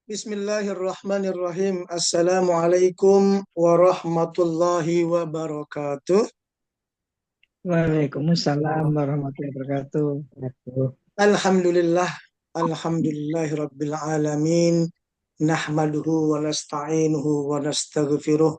Bismillahirrahmanirrahim. Assalamualaikum warahmatullahi wabarakatuh. Waalaikumsalam warahmatullahi wabarakatuh. Alhamdulillah. Alhamdulillahi rabbil alamin. Nahmaduhu wa nasta'inuhu wa nastaghfiruh.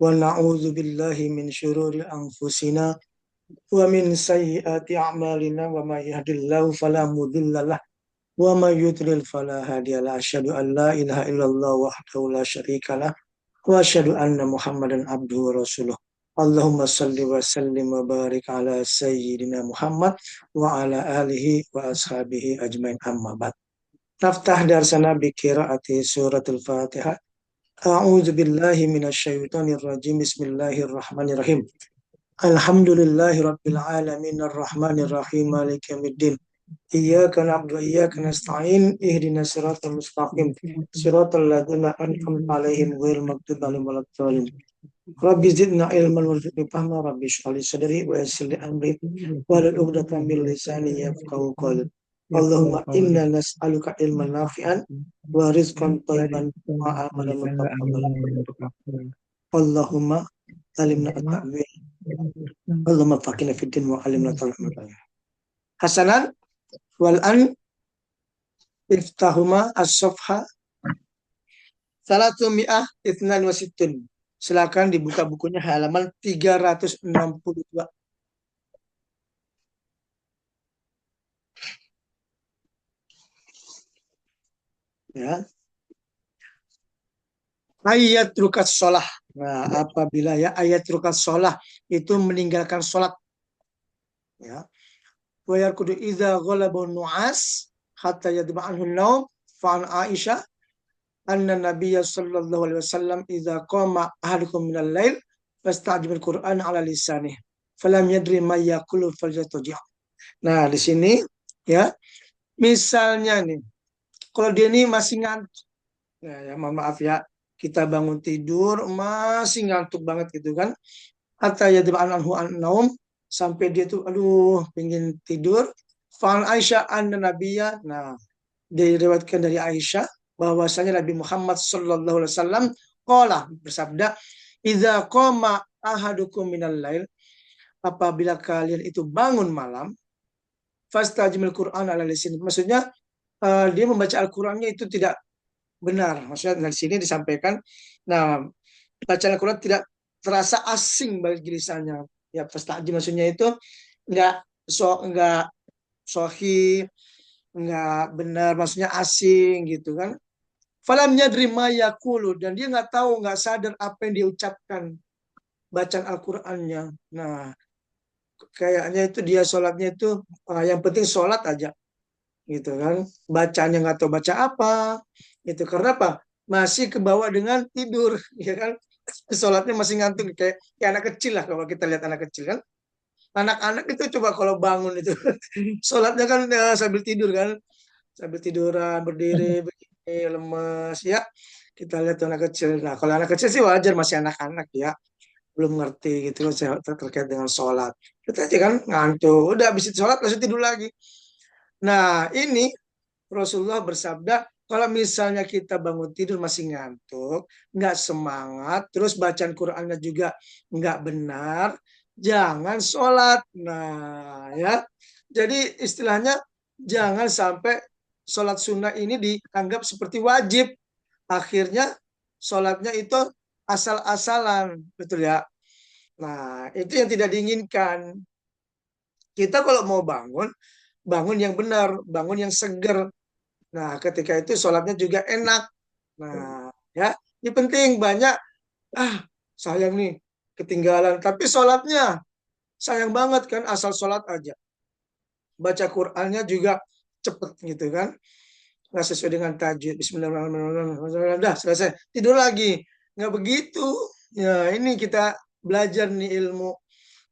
Wa na'udzu billahi min syururi anfusina wa min sayyiati a'malina wa may yahdihillahu fala mudhillalah wa may yudlil fala hadiyalah. Asyhadu an la ilaha illallah wahdahu la syarikalah wa asyhadu anna Muhammadan abduhu wa rasuluh. Allahumma salli wa sallim wa barik ala sayyidina Muhammad wa ala alihi wa ashabihi ajmain amma ba'd. Naftah darsana bi qiraati suratul Fatihah. A'udzu billahi minasyaitonir rajim. Bismillahirrahmanirrahim. Alhamdulillahi rabbil alamin arrahmanir rahim maliki yaumiddin. Iyyaka na'budu wa iyyaka nasta'in ihdinas siratal mustaqim siratal ladzina an'amta 'alaihim ghairil maghdubi 'alaihim waladdallin. Rabbi zidna ilman warzuqni fahma rabbi shrah li sadri wa yassir li amri wahlul 'uqdatam min lisani yafqahu qawli. Allahumma inna nas'aluka ilman nafi'an wa rizqan thayyiban wa amalan mutaqabbalan. Allahumma alimna at-ta'wil. Allahumma faqihna fid din wa alimna ta'wil. Hasanan wal an iftahuma as-safha 362. Silakan dibuka bukunya halaman 362. Ya. Ayat rukas sholah. Nah, apabila ya ayat rukas sholah itu meninggalkan sholat. Ya. Wa yarkudu idza ghalaba nu'as hatta yadba'anhu an-naum fa'an Aisyah anna Nabiyya sallallahu alaihi wasallam idza qama ahadukum minal lail fasta'jib al-Qur'an ala lisanih falam yadri ma yaqulu falyataji'. Nah, di sini ya, misalnya nih, kalau dia ini masih ngantuk. Ya, mohon maaf ya, kita bangun tidur masih ngantuk banget gitu kan. Hatta yadba'an anhu an-naum, sampai dia tuh aduh pengen tidur. Fa'an Aisyah anna Nabiyya, nah diriwayatkan dari Aisyah bahwasanya Nabi Muhammad sallallahu alaihi wasallam qala bersabda, "Idza qama ahadukum minal lail," apabila kalian itu bangun malam, fastajimil Qur'an ala lisan. Maksudnya dia membaca Al-Qur'annya itu tidak benar. Maksudnya dari sini disampaikan, nah bacaan Al-Qur'an tidak terasa asing bagi lisannya. Ya, fastajim maksudnya itu enggak enggak sahih, enggak benar, maksudnya asing gitu kan. Falam yadri ma yaqulu, dan dia nggak tahu, nggak sadar apa yang dia ucapkan bacaan Al-Qur'annya. Nah, kayaknya itu dia sholatnya itu yang penting sholat aja gitu kan. Bacanya nggak tahu baca apa. Itu karena apa? Masih kebawa dengan tidur, ya kan? Sholatnya masih ngantuk kayak anak kecil lah, kalau kita lihat anak kecil kan. Anak-anak itu coba kalau bangun itu sholatnya kan sambil tidur kan, sambil tiduran berdiri begini lemes ya. Kita lihat anak kecil. Nah, kalau anak kecil sih wajar, masih anak-anak ya, belum ngerti gitu terkait dengan sholat. Kita aja kan ngantuk, udah habis itu sholat langsung tidur lagi. Nah, ini Rasulullah bersabda, kalau misalnya kita bangun tidur masih ngantuk, nggak semangat, terus bacaan Qur'annya juga nggak benar, jangan sholat. Nah, ya. Jadi istilahnya jangan sampai sholat sunnah ini dianggap seperti wajib. Akhirnya sholatnya itu asal-asalan, betul ya. Nah, itu yang tidak diinginkan. Kita kalau mau bangun, bangun yang benar, bangun yang seger. Nah, ketika itu sholatnya juga enak. Nah, ya, ini penting. Banyak, sayang nih, ketinggalan. Tapi sholatnya, sayang banget kan, asal sholat aja. Baca Qur'annya juga cepet gitu kan. Nggak sesuai dengan tajwid. Bismillahirrahmanirrahim. Udah, selesai. Tidur lagi. Nggak begitu. Ya, ini kita belajar nih ilmu.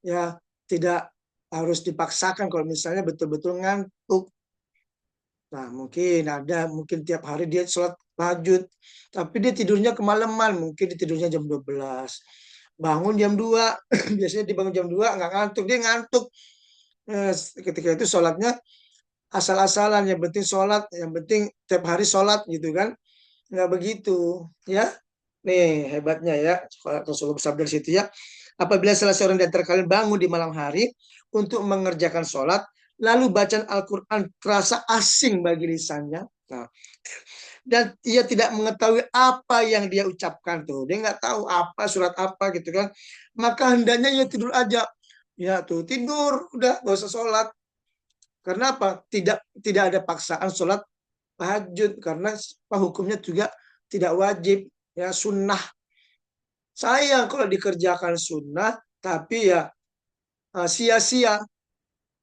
Ya, tidak harus dipaksakan kalau misalnya betul-betul ngantuk. Nah, mungkin tiap hari dia sholat tahajud, tapi dia tidurnya kemalaman, mungkin dia tidurnya jam 12. Bangun jam 2, biasanya dibangun jam 2 nggak ngantuk, dia ngantuk. Eh, Ketika itu sholatnya asal-asalan, yang penting sholat, yang penting tiap hari sholat gitu kan. nggak begitu, ya. Nih hebatnya ya, Rasulullah bersabda di situ ya. Apabila salah seorang di antara kalian bangun di malam hari untuk mengerjakan sholat, lalu bacaan Al-Quran terasa asing bagi lisannya. Nah, dan ia tidak mengetahui apa yang dia ucapkan tuh. Dia nggak tahu apa surat apa gitu kan. Maka hendaknya ia tidur aja. Ya tuh tidur, udah gak usah sholat. Karena apa? Tidak ada paksaan sholat tahajud karena hukumnya juga tidak wajib ya sunnah. Sayang kalau dikerjakan sunnah tapi ya sia-sia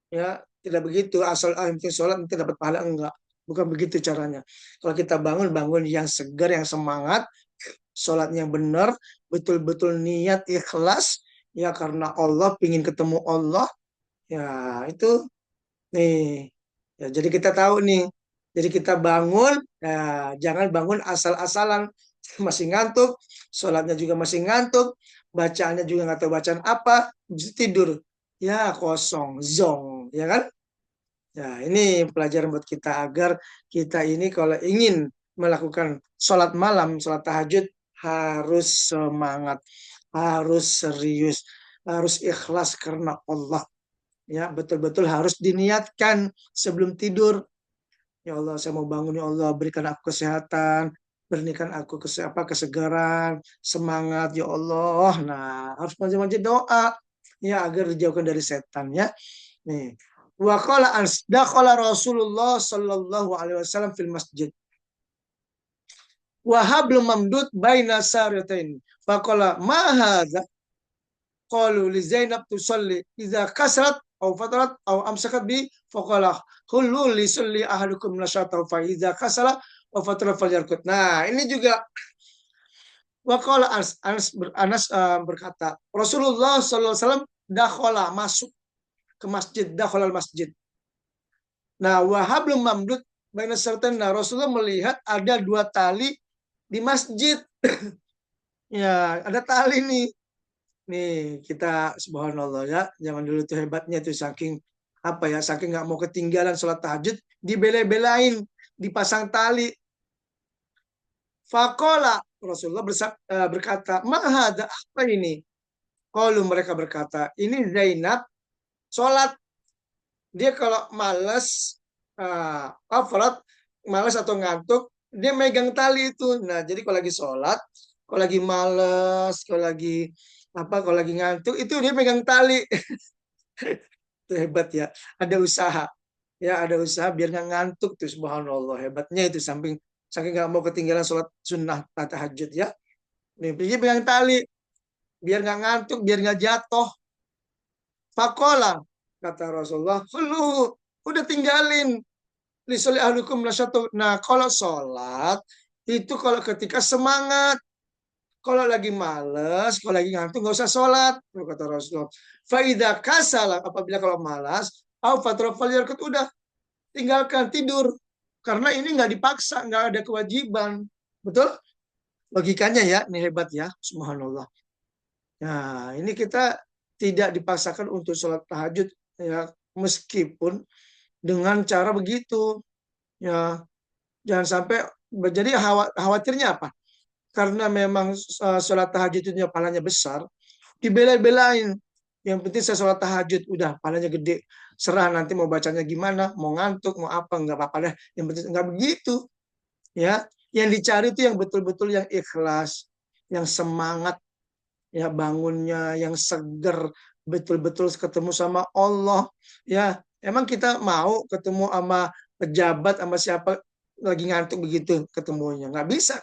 ya tidak begitu asal penting sholat nanti dapat pahala enggak, bukan begitu caranya. Kalau kita bangun yang segar yang semangat, sholatnya yang benar, betul-betul niat ikhlas ya karena Allah, pingin ketemu Allah ya itu nih ya, jadi kita tahu nih, jadi kita bangun ya jangan bangun asal-asalan masih ngantuk, sholatnya juga masih ngantuk, bacaannya juga nggak tahu bacaan apa, tidur ya kosong zong ya kan. Ya, ini pelajaran buat kita agar kita ini kalau ingin melakukan sholat malam, sholat tahajud harus semangat, harus serius, harus ikhlas karena Allah. Ya, betul-betul harus diniatkan sebelum tidur. Ya Allah, saya mau bangun ya Allah, berikan aku kesehatan, berikan aku kesegaran, semangat ya Allah. Nah, harus maju-maju doa ya agar dijauhkan dari setan ya. Nih, wa qala dakhala Rasulullah sallallahu alaihi wasallam fil masjid. Wa hablum mamdud baina sariyatain. Faqala ma hadza? Qalu li Zainab tusalli idza kasrat aw fatarat aw amsakat bi faqala kullu li salli ahadukum nasyata fa idza kasala wa fatara falyarkut. Nah, ini juga waqala Anas berkata, Rasulullah sallallahu alaihi wasallam dakhala masuk ke masjid, dakhala masjid. Nah, wahablum mamdud baina sartain. Nah, Rasulullah melihat ada dua tali di masjid. Ya, ada tali nih. Nih, kita subhanallah ya. Zaman dulu tuh hebatnya tuh saking apa ya, saking nggak mau ketinggalan sholat tahajud, dibela-belain, dipasang tali. Fakola Rasulullah berkata, mahada apa ini? Kalau mereka berkata, ini Zainab sholat. Dia kalau males, overload, males atau ngantuk, dia megang tali itu. Nah, jadi kalau lagi sholat, kalau lagi males, kalau lagi ngantuk, itu dia megang tali. Itu hebat ya. Ada usaha. Ya, ada usaha biar nggak ngantuk tuh, subhanallah. Hebatnya itu saking nggak mau ketinggalan sholat sunnah tahajud ya. Nih, dia pegang tali biar nggak ngantuk, biar nggak jatuh. Fakola kata Rasulullah, lu udah tinggalin lisoli ahlukum nasyatu. Nah, kalau sholat itu kalau ketika semangat, kalau lagi males, kalau lagi ngantuk nggak usah sholat, kata Rasulullah. Faida kasalah apabila kalau malas, au fatrafal udah tinggalkan tidur, karena ini nggak dipaksa, nggak ada kewajiban, betul? Logikanya ya, ini hebat ya, subhanallah. Nah, ini kita tidak dipaksakan untuk sholat tahajud ya, meskipun dengan cara begitu ya, jangan sampai jadi khawatirnya apa? Karena memang sholat tahajud itu pahalanya besar, dibela-belain. Yang penting saya sholat tahajud, udah pahalanya gede. Serah nanti mau bacanya gimana, mau ngantuk, mau apa, nggak apa-apa deh. Yang penting nggak begitu. Ya, yang dicari itu yang betul-betul yang ikhlas, yang semangat, ya bangunnya, yang seger, betul-betul ketemu sama Allah. Ya, emang kita mau ketemu sama pejabat, sama siapa lagi ngantuk begitu ketemunya? Nggak bisa.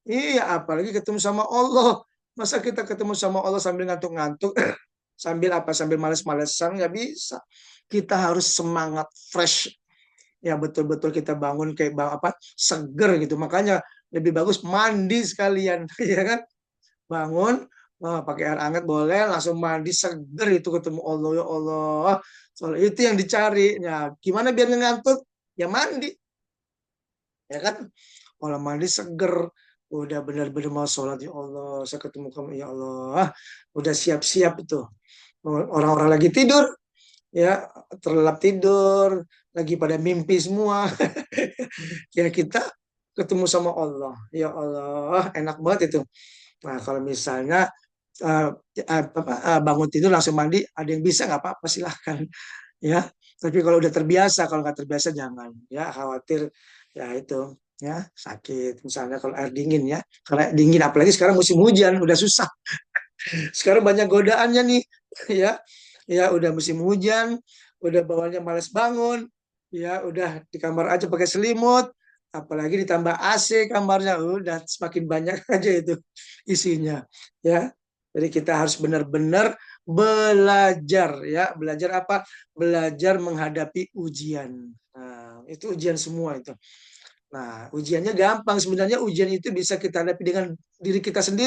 Iya, apalagi ketemu sama Allah. Masa kita ketemu sama Allah sambil ngantuk-ngantuk, sambil apa? Sambil males-malesan, nggak bisa. Kita harus semangat, fresh. Ya betul-betul kita bangun kayak apa? Seger gitu. Makanya lebih bagus mandi sekalian, ya kan? Bangun, pakai air hangat boleh, langsung mandi seger itu ketemu Allah ya Allah. Soal itu yang dicari. Ya, gimana biar nggak ngantuk? Ya mandi, ya kan? Kalau mandi seger, udah benar-benar mau sholat ya Allah, saya ketemu kamu ya Allah, udah siap-siap itu. Orang-orang lagi tidur, ya terlelap tidur, lagi pada mimpi semua. Ya kita ketemu sama Allah. Ya Allah, enak banget itu. Nah, kalau misalnya eh, bangun tidur langsung mandi, ada yang bisa nggak apa-apa silahkan ya. Tapi kalau udah terbiasa, kalau nggak terbiasa jangan ya, khawatir ya itu ya sakit. Misalnya kalau air dingin ya, karena dingin apalagi sekarang musim hujan udah susah. Sekarang banyak godaannya nih ya. Ya udah musim hujan, udah bawahnya males bangun, ya udah di kamar aja pakai selimut, apalagi ditambah AC kamarnya, udah semakin banyak aja itu isinya ya. Jadi kita harus benar-benar belajar ya, belajar apa? Belajar menghadapi ujian. Nah, itu ujian semua itu. Nah, ujiannya gampang sebenarnya, ujian itu bisa kita hadapi dengan diri kita sendiri.